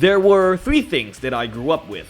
There were three things that I grew up with: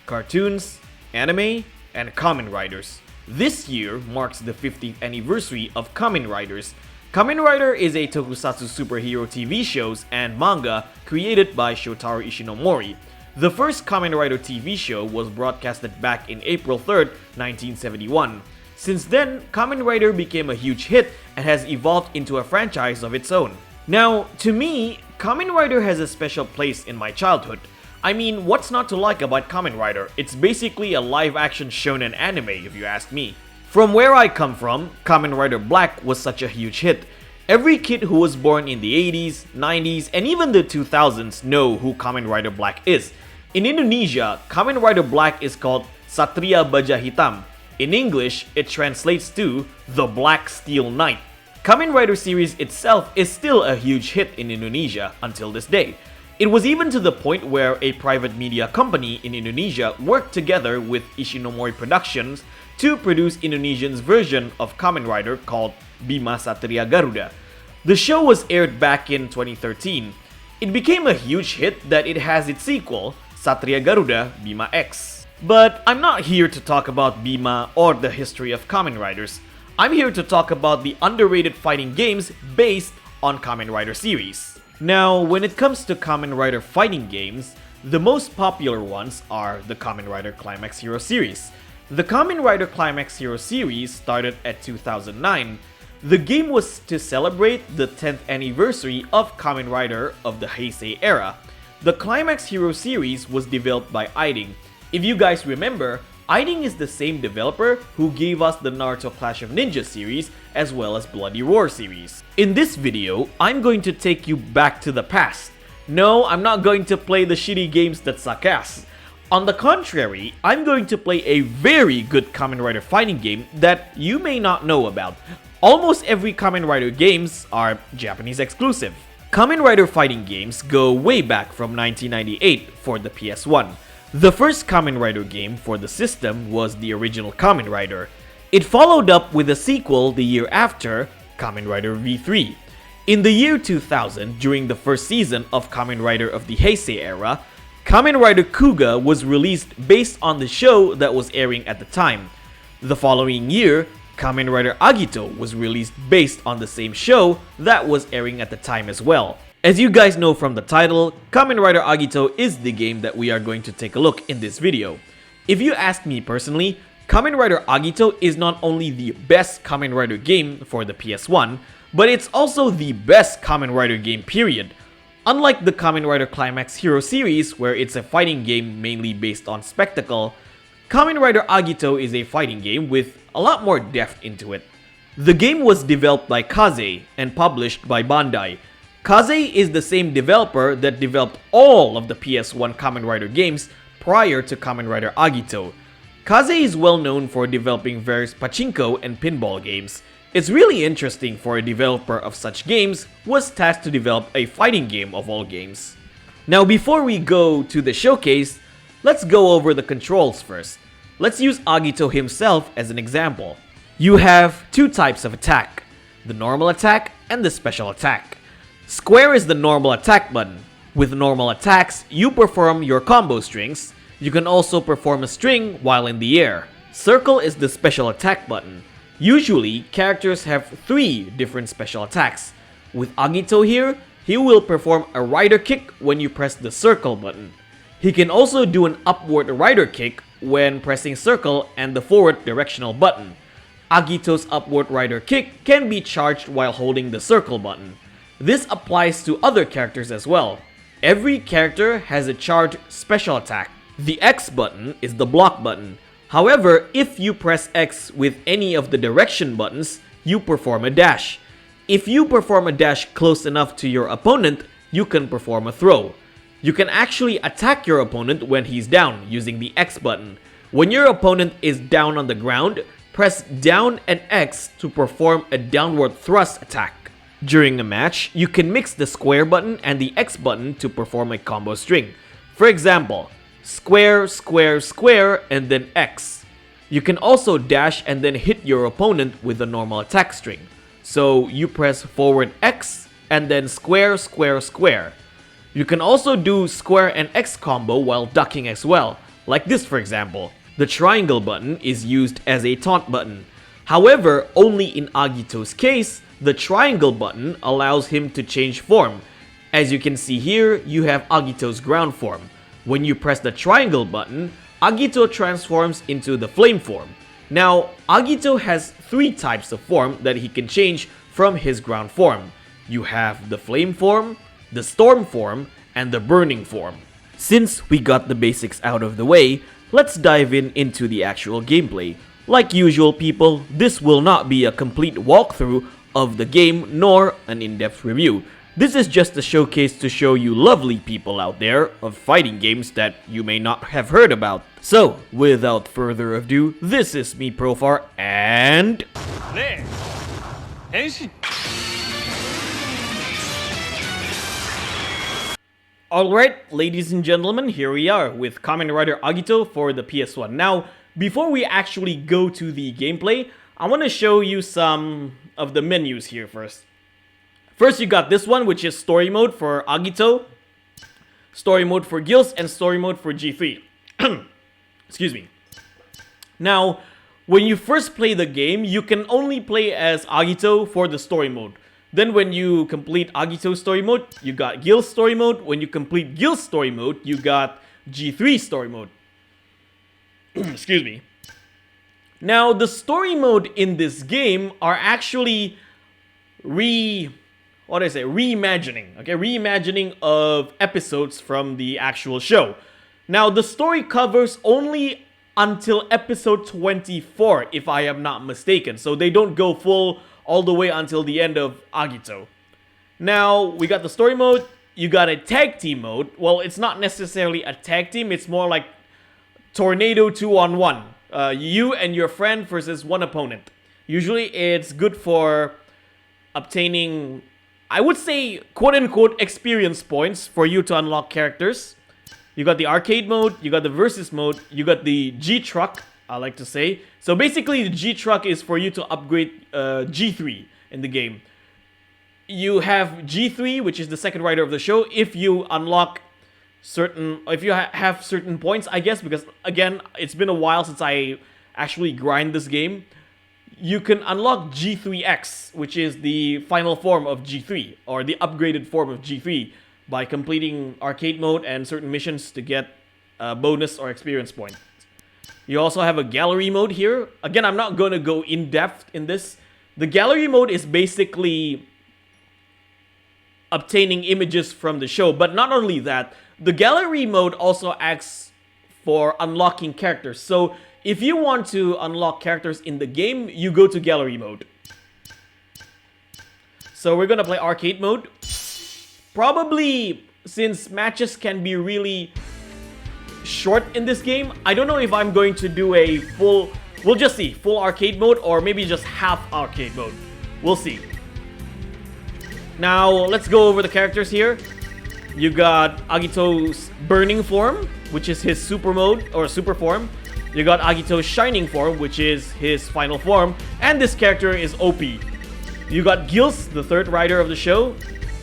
cartoons, anime, and Kamen Riders. This year marks the 50th anniversary of Kamen Riders. Kamen Rider is a tokusatsu superhero TV shows and manga created by Shotaro Ishinomori. The first Kamen Rider TV show was broadcasted back in April 3rd, 1971. Since then, Kamen Rider became a huge hit and has evolved into a franchise of its own. Now, to me, Kamen Rider has a special place in my childhood. I mean, what's not to like about Kamen Rider? It's basically a live-action shonen anime if you ask me. From where I come from, Kamen Rider Black was such a huge hit. Every kid who was born in the 80s, 90s, and even the 2000s know who Kamen Rider Black is. In Indonesia, Kamen Rider Black is called Satria Baja Hitam. In English, it translates to The Black Steel Knight. Kamen Rider series itself is still a huge hit in Indonesia until this day. It was even to the point where a private media company in Indonesia worked together with Ishinomori Productions to produce Indonesian's version of Kamen Rider called Bima Satria Garuda. The show was aired back in 2013. It became a huge hit that it has its sequel, Satria Garuda Bima X. But I'm not here to talk about Bima or the history of Kamen Riders. I'm here to talk about the underrated fighting games based on Kamen Rider series. Now, when it comes to Kamen Rider fighting games, the most popular ones are the Kamen Rider Climax Hero series. The Kamen Rider Climax Hero series started at 2009. The game was to celebrate the 10th anniversary of Kamen Rider of the Heisei era. The Climax Hero series was developed by Eighting. If you guys remember, Eighting is the same developer who gave us the Naruto Clash of Ninja series as well as Bloody Roar series. In this video, I'm going to take you back to the past. No, I'm not going to play the shitty games that suck ass. On the contrary, I'm going to play a very good Kamen Rider fighting game that you may not know about. Almost every Kamen Rider games are Japanese exclusive. Kamen Rider fighting games go way back from 1998 for the PS1. The first Kamen Rider game for the system was the original Kamen Rider. It followed up with a sequel the year after, Kamen Rider V3. In the year 2000, during the first season of Kamen Rider of the Heisei era, Kamen Rider Kuga was released based on the show that was airing at the time. The following year, Kamen Rider Agito was released based on the same show that was airing at the time as well. As you guys know from the title, Kamen Rider Agito is the game that we are going to take a look in this video. If you ask me personally, Kamen Rider Agito is not only the best Kamen Rider game for the PS1, but it's also the best Kamen Rider game period. Unlike the Kamen Rider Climax Hero series where it's a fighting game mainly based on spectacle, Kamen Rider Agito is a fighting game with a lot more depth into it. The game was developed by Kaze and published by Bandai. Kaze is the same developer that developed all of the PS1 Kamen Rider games prior to Kamen Rider Agito. Kaze is well known for developing various pachinko and pinball games. It's really interesting for a developer of such games was tasked to develop a fighting game of all games. Now before we go to the showcase, let's go over the controls first. Let's use Agito himself as an example. You have two types of attack, the normal attack and the special attack. Square is the normal attack button. With normal attacks, you perform your combo strings. You can also perform a string while in the air. Circle is the special attack button. Usually, characters have 3 different special attacks. With Agito here, he will perform a rider kick when you press the circle button. He can also do an upward rider kick when pressing circle and the forward directional button. Agito's upward rider kick can be charged while holding the circle button. This applies to other characters as well. Every character has a charged special attack. The X button is the block button. However, if you press X with any of the direction buttons, you perform a dash. If you perform a dash close enough to your opponent, you can perform a throw. You can actually attack your opponent when he's down using the X button. When your opponent is down on the ground, press down and X to perform a downward thrust attack. During a match, you can mix the square button and the X button to perform a combo string. For example, square, square, square, and then X. You can also dash and then hit your opponent with a normal attack string. So you press forward X and then square, square, square. You can also do square and X combo while ducking as well, like this for example. The triangle button is used as a taunt button. However, only in Agito's case, the triangle button allows him to change form. As you can see here, you have Agito's ground form. When you press the triangle button, Agito transforms into the flame form. Now, Agito has 3 types of form that he can change from his ground form. You have the flame form, the storm form, and the burning form. Since we got the basics out of the way, let's dive into the actual gameplay. Like usual people, this will not be a complete walkthrough of the game nor an in-depth review. This is just a showcase to show you lovely people out there of fighting games that you may not have heard about. So, without further ado, this is me, Profar, and... 네, NC. Alright, ladies and gentlemen, here we are with Kamen Rider Agito for the PS1. Now, before we actually go to the gameplay, I want to show you some of the menus here first. First, you got this one, which is story mode for Agito, story mode for Gills, and story mode for G3. Excuse me. Now, when you first play the game, you can only play as Agito for the story mode. Then when you complete Agito's story mode, you got Gil's story mode. When you complete Gil's story mode, you got G3 story mode. Excuse me. Now, the story mode in this game are actually reimagining, okay? Reimagining of episodes from the actual show. Now, the story covers only until episode 24, if I am not mistaken. So they don't go full all the way until the end of Agito. Now, we got the story mode. You got a tag team mode. Well, it's not necessarily a tag team. It's more like Tornado 2-on-1. You and your friend versus one opponent. Usually, it's good for obtaining, I would say, quote-unquote experience points for you to unlock characters. You got the arcade mode, you got the versus mode, you got the G-Truck, I like to say. So basically, the G-Truck is for you to upgrade G3 in the game. You have G3, which is the second rider of the show, if you unlock certain, if you have certain points, I guess, because again, it's been a while since I actually grind this game. You can unlock G3X, which is the final form of G3, or the upgraded form of G3, by completing arcade mode and certain missions to get a bonus or experience point. You also have a gallery mode here. Again, I'm not going to go in depth in this. The gallery mode is basically obtaining images from the show, but not only that, the gallery mode also acts for unlocking characters. So if you want to unlock characters in the game, you go to gallery mode. So we're gonna play arcade mode. Probably, since matches can be really short in this game, I don't know if I'm going to do a full, we'll just see, full arcade mode or maybe just half arcade mode. We'll see. Now, let's go over the characters here. You got Agito's burning form, which is his super mode or super form. You got Agito's shining form, which is his final form. And this character is OP. You got Gills, the third rider of the show.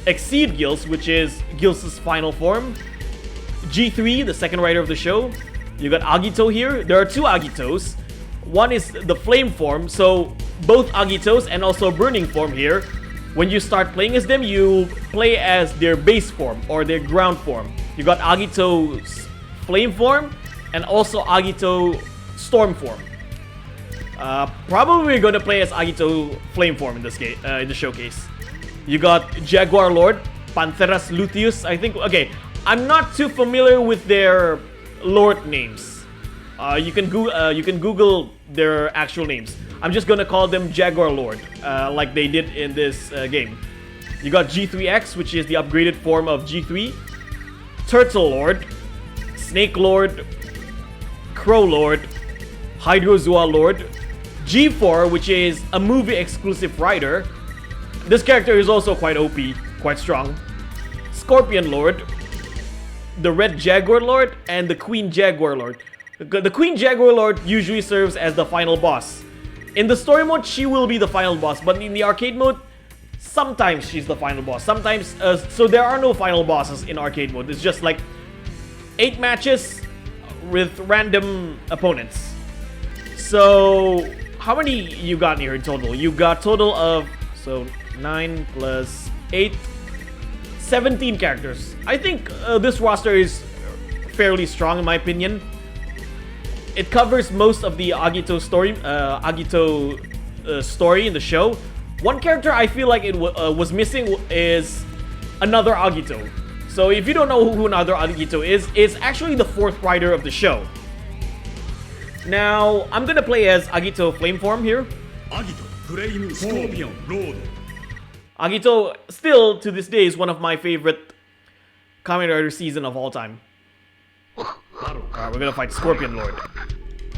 Exceed Gills, which is Gills' final form. G3, the second rider of the show. You got Agito here. There are two Agitos. One is the flame form, so both Agitos and also burning form here. When you start playing as them, you play as their base form or their ground form. You got Agito's flame form and also Agito storm form. Probably we're gonna play as Agito flame form in this game, in the showcase. You got Jaguar Lord, Pantheras Luteus, I think. Okay, I'm not too familiar with their lord names. You can Google their actual names. I'm just gonna call them Jaguar Lord, like they did in this game. You got G3X, which is the upgraded form of G3. Turtle Lord, Snake Lord, Crow Lord, Hydrozoa Lord. G4, which is a movie exclusive rider. This character is also quite OP, quite strong. Scorpion Lord, the Red Jaguar Lord, and the Queen Jaguar Lord. The Queen Jaguar Lord usually serves as the final boss. In the story mode, she will be the final boss, but in the arcade mode, sometimes she's the final boss. Sometimes, so there are no final bosses in arcade mode. It's just like 8 matches with random opponents. So, how many you got here in total? You got total of, so 9 plus 8, 17 characters. I think this roster is fairly strong in my opinion. It covers most of the Agito story, story in the show. One character I feel like it was missing is another Agito. So if you don't know who another Agito is, it's actually the 4th rider of the show. Now, I'm gonna play as Agito Flameform here. Agito Flame Scorpion Road. Agito, still to this day, is one of my favorite Kamen Rider season of all time. Alright, we're gonna fight Scorpion Lord.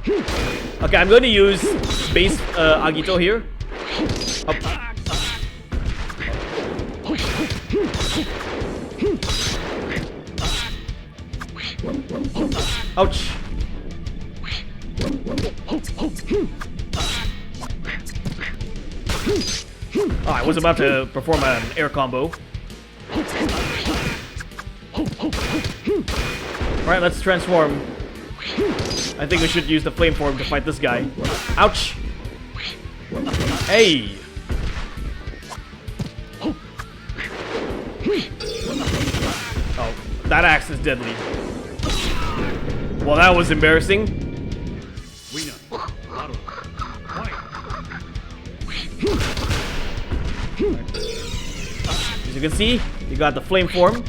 Okay, I'm gonna use base Agito here. Up. Ouch. Oh, I was about to perform an air combo. Alright, let's transform. I think we should use the flame form to fight this guy. Ouch! Hey! Oh, that axe is deadly. Well, that was embarrassing. As you can see, you got the flame form.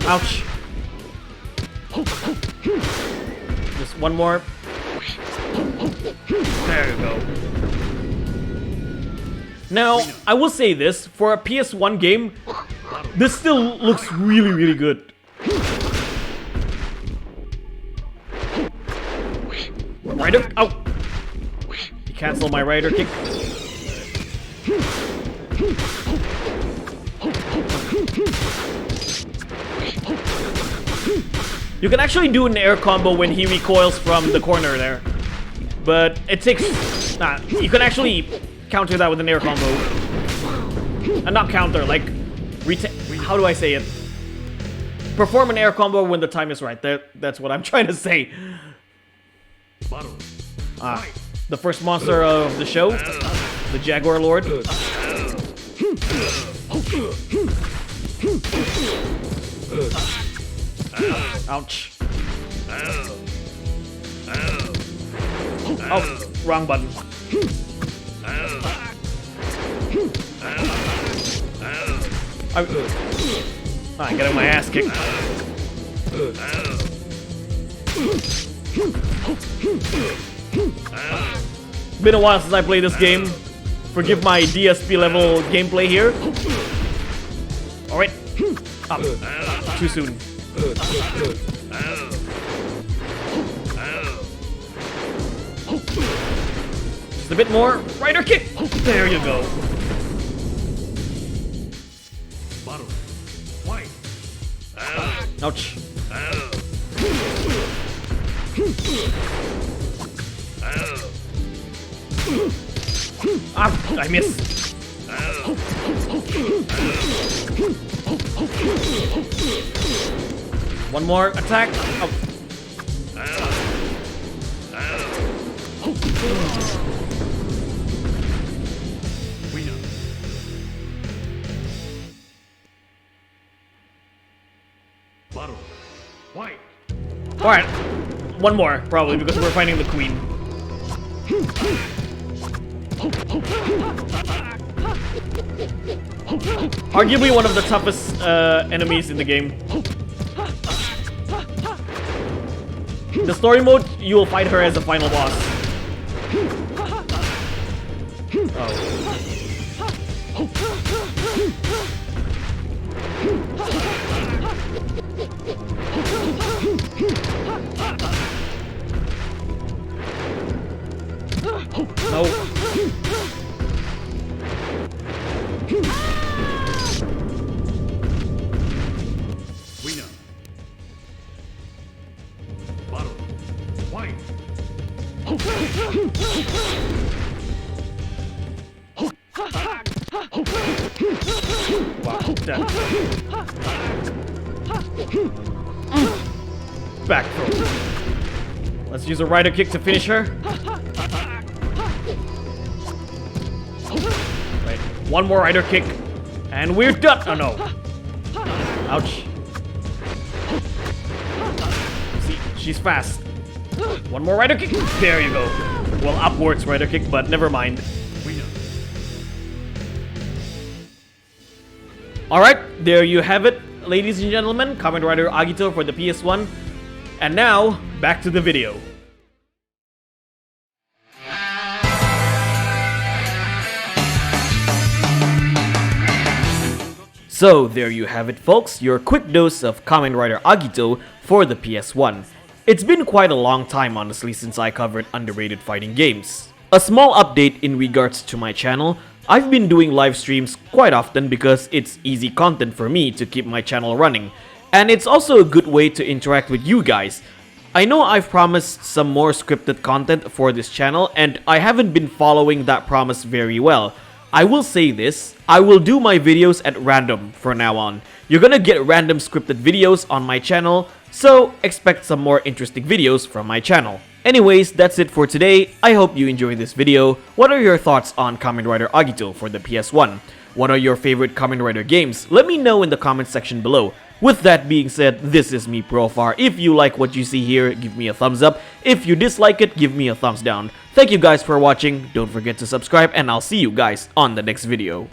Ouch. Just one more. There you go. Now, I will say this, for a PS1 game, this still looks really, really good. Rider, oh! You cancel my rider kick. You can actually do an air combo when he recoils from the corner there. But it takes... Nah, you can actually counter that with an air combo. Not counter, like... How do I say it? Perform an air combo when the time is right. That's what I'm trying to say. The first monster of the show. The Jaguar Lord. Ouch. Oh, wrong button. I'm getting my ass kicked. Been a while since I played this game. Forgive my DSP level gameplay here. Alright. Up. Too soon. Just a bit more. Rider kick! There you go. Ouch. Ah, I missed. One more attack. Oh. Alright, one more, probably, because we're fighting the queen. Arguably one of the toughest enemies in the game. The story mode, you will fight her as the final boss. Oh. No. Wow, that... Back throw. Let's use a rider kick to finish her. Right, one more rider kick, and we're done. Oh no! Ouch! See, she's fast. One more rider kick. There you go. Well, upwards rider kick, but never mind. Alright, there you have it, ladies and gentlemen. Kamen Rider Agito for the PS1. And now, back to the video. So, there you have it, folks, your quick dose of Kamen Rider Agito for the PS1. It's been quite a long time, honestly, since I covered underrated fighting games. A small update in regards to my channel. I've been doing live streams quite often because it's easy content for me to keep my channel running. And it's also a good way to interact with you guys. I know I've promised some more scripted content for this channel, and I haven't been following that promise very well. I will say this, I will do my videos at random from now on. You're gonna get random scripted videos on my channel, so expect some more interesting videos from my channel. Anyways, that's it for today. I hope you enjoyed this video. What are your thoughts on Kamen Rider Agito for the PS1? What are your favorite Kamen Rider games? Let me know in the comment section below. With that being said, this is me, Profar. If you like what you see here, give me a thumbs up. If you dislike it, give me a thumbs down. Thank you guys for watching. Don't forget to subscribe, and I'll see you guys on the next video.